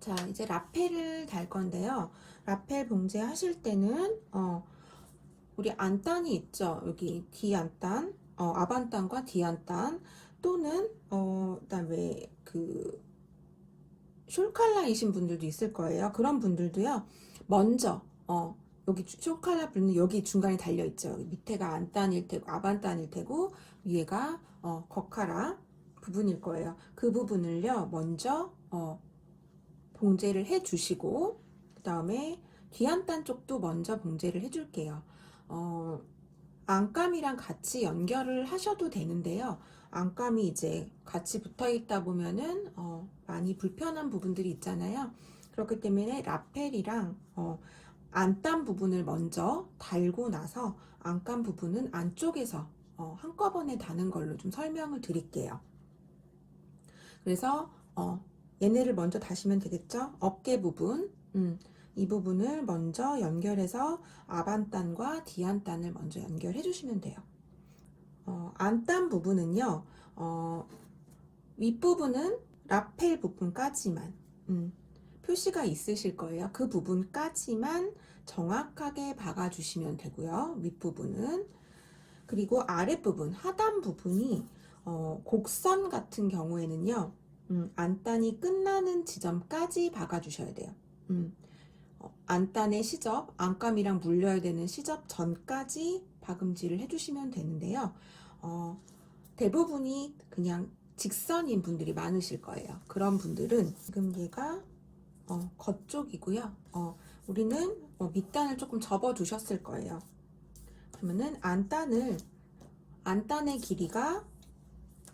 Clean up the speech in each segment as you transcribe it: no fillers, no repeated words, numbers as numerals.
자, 이제 라펠을 달 건데요. 라펠 봉제 하실 때는 우리 안단이 있죠. 여기 뒤안단, 앞안단과 뒤안단 또는 그다음에 그 숄칼라이신 분들도 있을 거예요. 그런 분들도요. 먼저 여기 숄칼라 분은 여기 중간에 달려 있죠. 밑에가 안단일 테고 앞안단일 테고 위에가 거카라 부분일 거예요. 그 부분을요. 먼저 봉제를 해 주시고 그 다음에 뒤안단 쪽도 먼저 봉제를 해 줄게요. 안감이랑 같이 연결을 하셔도 되는데요. 안감이 이제 같이 붙어 있다 보면은 많이 불편한 부분들이 있잖아요. 그렇기 때문에 라펠이랑 안단 부분을 먼저 달고 나서 안감 부분은 안쪽에서 한꺼번에 다는 걸로 좀 설명을 드릴게요. 그래서 얘네를 먼저 다시면 되겠죠? 어깨 부분, 이 부분을 먼저 연결해서 앞안단과 뒤안단을 먼저 연결해 주시면 돼요. 안단 부분은요, 윗부분은 라펠 부분까지만 표시가 있으실 거예요. 그 부분까지만 정확하게 박아주시면 되고요. 윗부분은. 그리고 아랫부분, 하단 부분이 곡선 같은 경우에는요, 안단이 끝나는 지점까지 박아주셔야 돼요. 안단의 시접, 안감이랑 물려야 되는 시접 전까지 박음질을 해주시면 되는데요. 대부분이 그냥 직선인 분들이 많으실 거예요. 그런 분들은 지금 얘가 겉쪽이고요. 우리는 밑단을 조금 접어 두셨을 거예요. 그러면은 안단의 길이가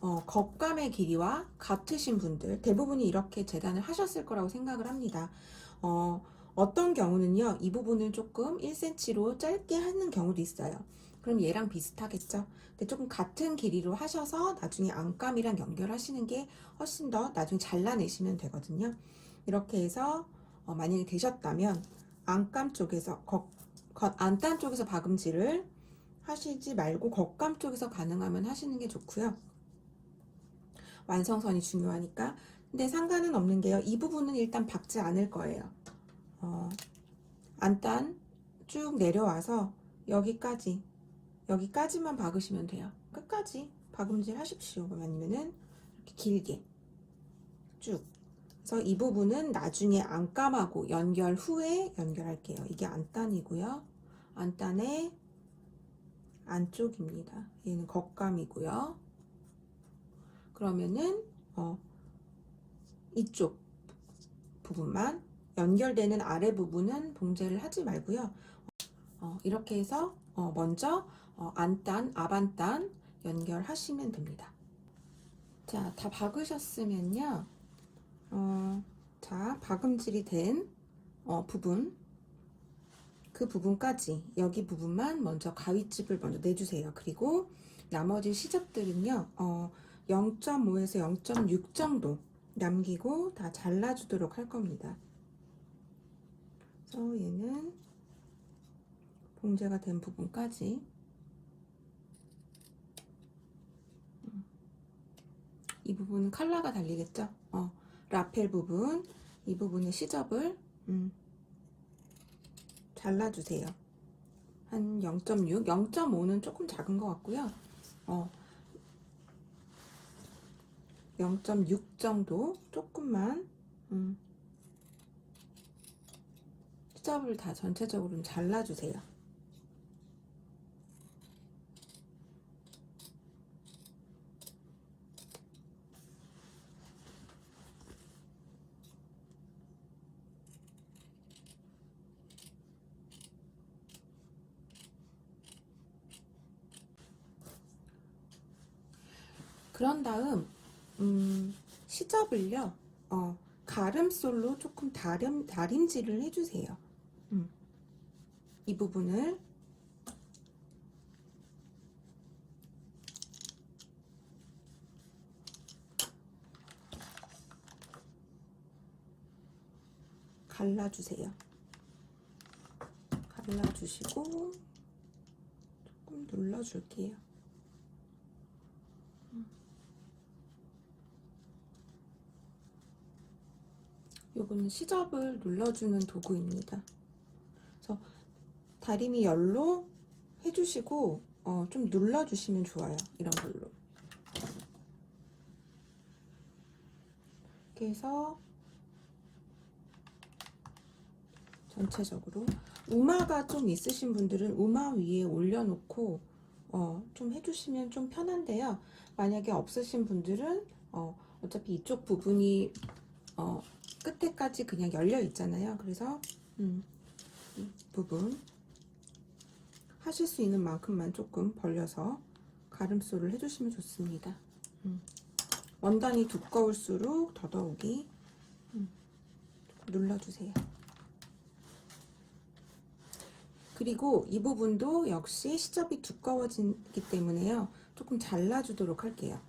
겉감의 길이와 같으신 분들 대부분이 이렇게 재단을 하셨을 거라고 생각을 합니다. 어떤 경우는요, 이 부분을 조금 1cm로 짧게 하는 경우도 있어요. 그럼 얘랑 비슷하겠죠? 근데 조금 같은 길이로 하셔서 나중에 안감이랑 연결하시는 게 훨씬 더 나중에 잘라내시면 되거든요. 이렇게 해서 만약에 되셨다면 안감 쪽에서 안단 쪽에서 박음질을 하시지 말고 겉감 쪽에서 가능하면 하시는 게 좋고요. 완성선이 중요하니까. 근데 상관은 없는 게요. 이 부분은 일단 박지 않을 거예요. 안단 쭉 내려와서 여기까지만 박으시면 돼요. 끝까지 박음질 하십시오. 아니면은 이렇게 길게 쭉. 그래서 이 부분은 나중에 안감하고 연결 후에 연결할게요. 이게 안단이고요. 안단의 안쪽입니다. 얘는 겉감이고요. 그러면은 이쪽 부분만 연결되는 아래 부분은 봉제를 하지 말고요. 이렇게 해서 먼저 안단, 앞안단 연결하시면 됩니다. 자, 다 박으셨으면요. 자, 박음질이 된 부분, 그 부분까지 여기 부분만 먼저 가위집을 먼저 내주세요. 그리고 나머지 시접들은요. 0.5에서 0.6 정도 남기고 다 잘라주도록 할 겁니다. 그래서 얘는 봉제가 된 부분까지 이 부분은 칼라가 달리겠죠? 라펠 부분 이 부분의 시접을 잘라주세요. 한 0.6, 0.5는 조금 작은 것 같고요. 0.6 정도 조금만 시접을 다 전체적으로 좀 잘라주세요. 그런 다음 시접을요 가름솔로 조금 다림질을 해주세요. 이 부분을 갈라주세요. 갈라주시고 조금 눌러줄게요. 요거는 시접을 눌러주는 도구입니다. 그래서 다리미 열로 해주시고 좀 눌러주시면 좋아요. 이런 걸로. 이렇게 해서 전체적으로 우마가 좀 있으신 분들은 우마 위에 올려놓고 좀 해주시면 좀 편한데요. 만약에 없으신 분들은 어차피 이쪽 부분이 끝에까지 그냥 열려 있잖아요. 그래서 이 부분 하실 수 있는 만큼만 조금 벌려서 가름소를 해주시면 좋습니다. 원단이 두꺼울수록 더더욱이 눌러주세요. 그리고 이 부분도 역시 시접이 두꺼워지기 때문에요. 조금 잘라주도록 할게요.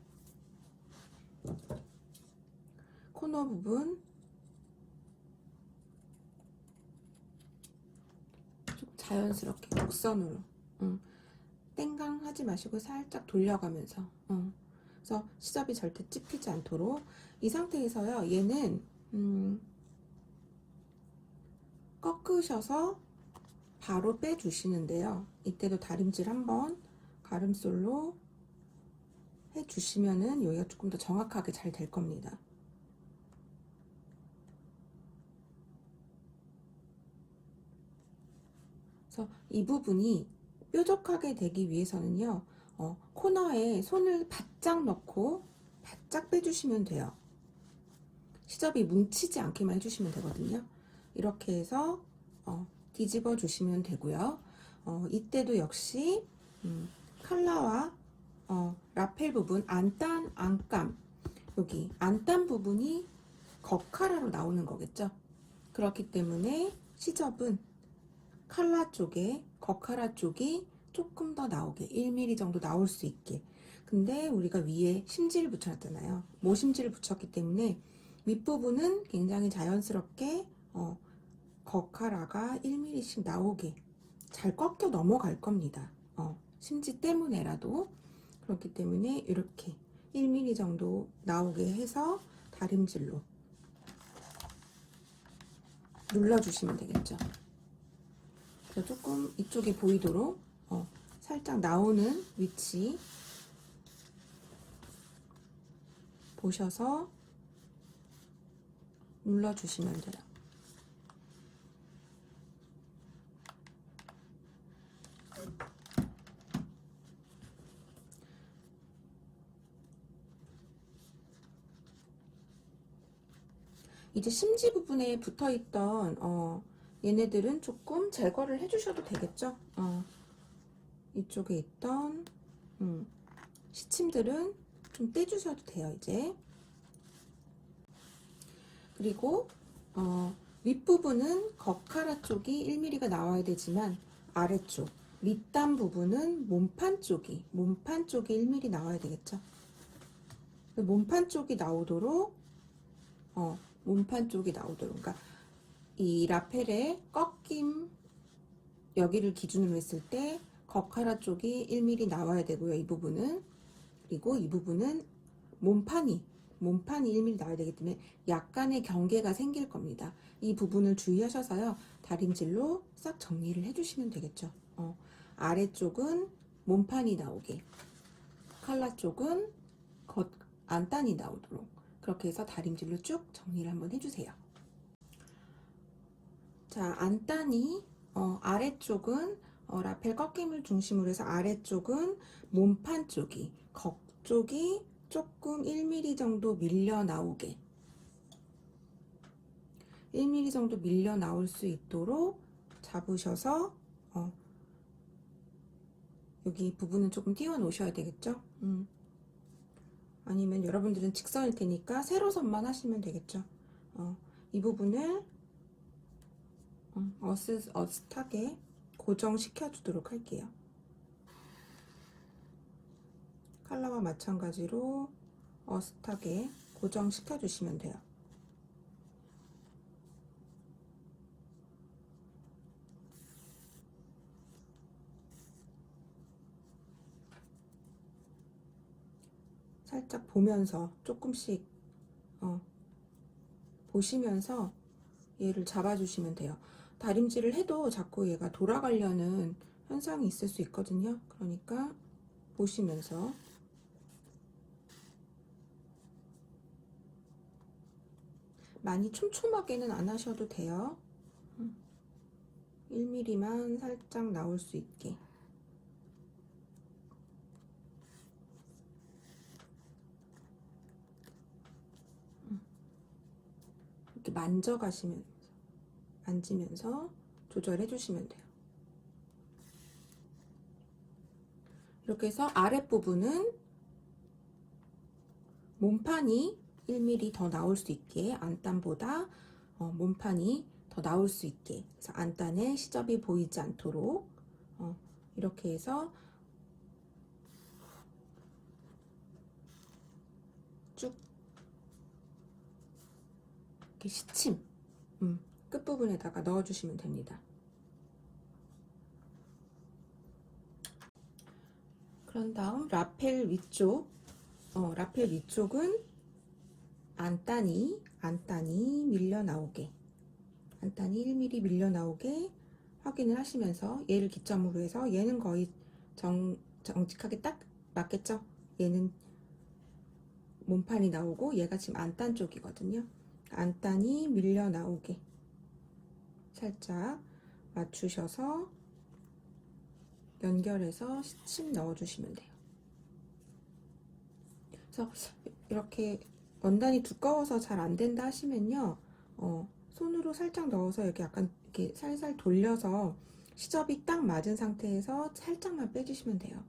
코너 부분 좀 자연스럽게 곡선으로 땡강 하지 마시고 살짝 돌려가면서 그래서 시접이 절대 찝히지 않도록 이 상태에서요. 얘는 꺾으셔서 바로 빼주시는데요. 이때도 다림질 한번 가름솔로 해주시면은 여기가 조금 더 정확하게 잘 될 겁니다. 그래서 이 부분이 뾰족하게 되기 위해서는요. 코너에 손을 바짝 넣고 바짝 빼주시면 돼요. 시접이 뭉치지 않게만 해주시면 되거든요. 이렇게 해서 뒤집어 주시면 되고요. 이때도 역시 칼라와 라펠 부분 안단 안감 여기 안단 부분이 겉카라로 나오는 거겠죠. 그렇기 때문에 시접은 칼라 쪽에 겉카라 쪽이 조금 더 나오게 1mm 정도 나올 수 있게. 근데 우리가 위에 심지를 붙여놨잖아요. 모심지를 붙였기 때문에 윗부분은 굉장히 자연스럽게 겉카라가 1mm씩 나오게 잘 꺾여 넘어갈 겁니다. 심지 때문에라도. 그렇기 때문에 이렇게 1mm 정도 나오게 해서 다림질로 눌러주시면 되겠죠. 그래서 조금 이쪽이 보이도록 살짝 나오는 위치 보셔서 눌러주시면 돼요. 이제 심지 부분에 붙어있던 얘네들은 조금 제거를 해주셔도 되겠죠. 이쪽에 있던 시침들은 좀 떼주셔도 돼요. 이제 그리고 윗부분은 겉카라 쪽이 1mm가 나와야 되지만 아래쪽 밑단 부분은 몸판 쪽이 1mm 나와야 되겠죠. 몸판 쪽이 나오도록 그러니까 이 라펠의 꺾임 여기를 기준으로 했을 때 겉카라 쪽이 1mm 나와야 되고요. 이 부분은. 그리고 이 부분은 몸판이 1mm 나와야 되기 때문에 약간의 경계가 생길 겁니다. 이 부분을 주의하셔서요. 다림질로 싹 정리를 해주시면 되겠죠. 아래쪽은 몸판이 나오게, 칼라 쪽은 겉 안단이 나오도록 그렇게 해서 다림질로 쭉 정리를 한번 해주세요. 자, 안단이 아래쪽은 라펠 꺾임을 중심으로 해서 아래쪽은 몸판 쪽이 겉 쪽이 조금 1mm 정도 밀려 나오게 1mm 정도 밀려 나올 수 있도록 잡으셔서 여기 부분은 조금 띄워 놓으셔야 되겠죠. 아니면 여러분들은 직선일 테니까 세로선만 하시면 되겠죠. 이 부분을 어슷하게 고정시켜 주도록 할게요. 칼라와 마찬가지로 어슷하게 고정시켜 주시면 돼요. 살짝 보면서 조금씩 보시면서 얘를 잡아주시면 돼요. 다림질을 해도 자꾸 얘가 돌아가려는 현상이 있을 수 있거든요. 그러니까 보시면서 많이 촘촘하게는 안 하셔도 돼요. 1mm만 살짝 나올 수 있게. 이렇게 만지면서 조절해 주시면 돼요. 이렇게 해서 아랫부분은 몸판이 1mm 더 나올 수 있게, 안단보다 몸판이 더 나올 수 있게, 그래서 안단에 시접이 보이지 않도록 이렇게 해서 쭉 이렇게 시침 끝부분에다가 넣어주시면 됩니다. 그런 다음 라펠 위쪽은 안단이 밀려 나오게, 안단이 1mm 밀려 나오게 확인을 하시면서 얘를 기점으로 해서 얘는 거의 정직하게 딱 맞겠죠? 얘는 몸판이 나오고 얘가 지금 안단 쪽이거든요. 안단이 밀려 나오게 살짝 맞추셔서 연결해서 시침 넣어주시면 돼요. 그래서 이렇게 원단이 두꺼워서 잘 안 된다 하시면요, 손으로 살짝 넣어서 이렇게 약간 이렇게 살살 돌려서 시접이 딱 맞은 상태에서 살짝만 빼주시면 돼요.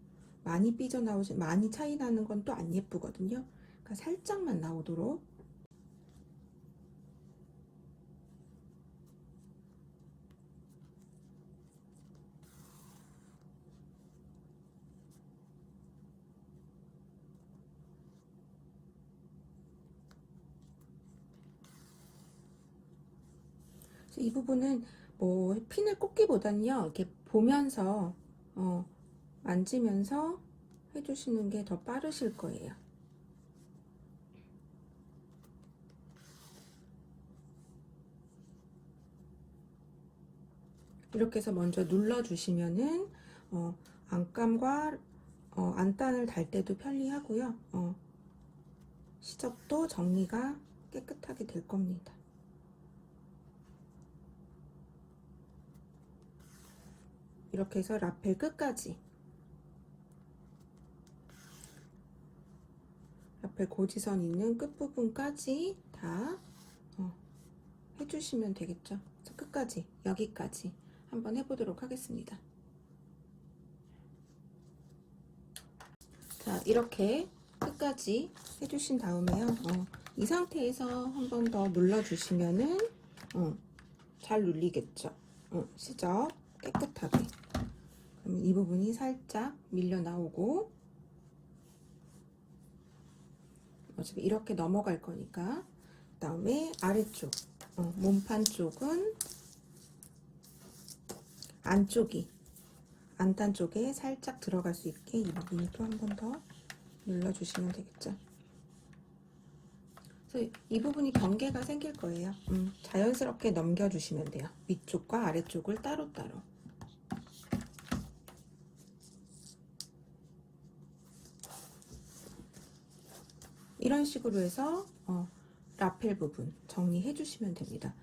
많이 삐져나오지, 많이 차이 나는 건 또 안 예쁘거든요. 그러니까 살짝만 나오도록. 이 부분은 뭐 핀을 꽂기보다는요, 이렇게 보면서 만지면서 해주시는 게 더 빠르실 거예요. 이렇게 해서 먼저 눌러주시면은 안감과 안단을 달 때도 편리하고요. 시접도 정리가 깨끗하게 될 겁니다. 이렇게 해서 라펠 끝까지, 라펠 고지선 있는 끝부분까지 다 해주시면 되겠죠. 그래서 끝까지, 여기까지 한번 해보도록 하겠습니다. 자, 이렇게 끝까지 해주신 다음에요. 이 상태에서 한 번 더 눌러주시면은 잘 눌리겠죠. 시접 깨끗하게. 그러면 이 부분이 살짝 밀려 나오고, 어차피 이렇게 넘어갈 거니까. 그 다음에 아래쪽, 몸판 쪽은 안단 쪽에 살짝 들어갈 수 있게 이 부분이 또 한 번 더 눌러주시면 되겠죠. 그래서 이 부분이 경계가 생길 거예요. 자연스럽게 넘겨주시면 돼요. 위쪽과 아래쪽을 따로따로. 이런 식으로 해서 라펠 부분 정리해 주시면 됩니다.